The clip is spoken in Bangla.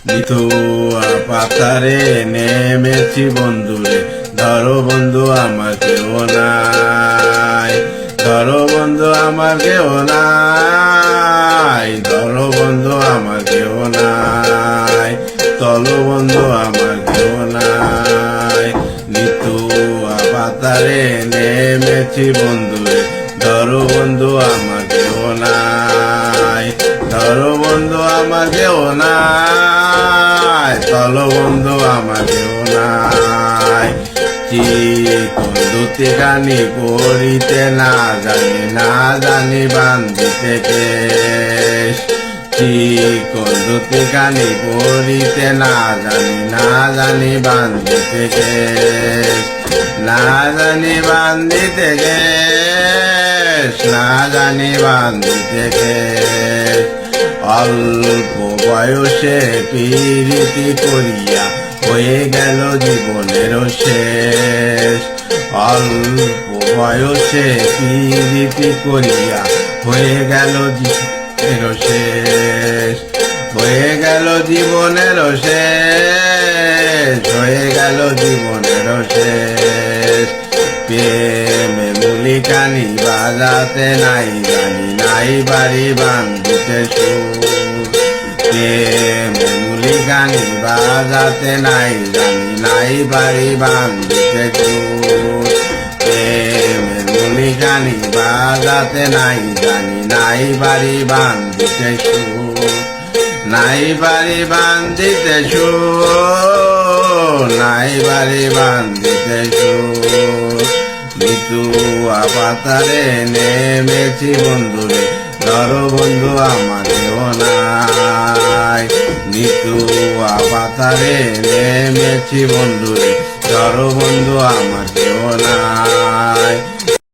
নিতুয়া পাতারে নেমেছি বন্ধুরে, ধরো বন্ধু আমার কেউ নাই, ধরো বন্ধু আমার কেউ নাই, ধরো বন্ধু আমার কেউ নাই, চলো বন্ধু আমার কেউ নাই। নিতুয়া পাতারে নেমেছি বন্ধুরে, ধরো বন্ধু আমার কেউ নাই, ধরো বন্ধু আমার কেউ নাই, চলো বন্ধু আমার কেউ নাই। চিকন দুটি গানি পড়িতে না জানি বান্ধিতে কেশ, চিকন দুটি গানি পড়িতে না জানি বান্ধিতে কেশ, না জানি বান্ধিতে কেশ, না জানি বান্ধিতে কেশ। অল্প বয়সে প্রীতি করিয়া হয়ে গেল জীবনের শেষ, অল্প বয়সে প্রীতি করিয়া হয়ে গেল জীবনের শেষ, হয়ে গেল জীবনের শেষ, হয়ে গেল জীবনের শেষ। প্রেমে মুলিকানি বাজাতে নাই জানি, নাই বাড়ি বান্ধিতে সুর, প্রেমে মুলিকানি বাজাতে নাই জানি, নাই বাড়ি বান্ধিতে সুর, প্রেমে মুলিকানি বাজাতে নাই জানি, নাই বাড়ি বান্ধিতে সুর, নাই বাড়ি বান্ধিতে সুর, নাই বাড়ি বান্ধিতে সুর। নিতুয়া পাতারে নেমেছি বন্ধুরে, ধরো বন্ধু আমার কেউ নাই, নিতুয়া পাতারে নেমেছি বন্ধুরে, ধরো বন্ধু আমার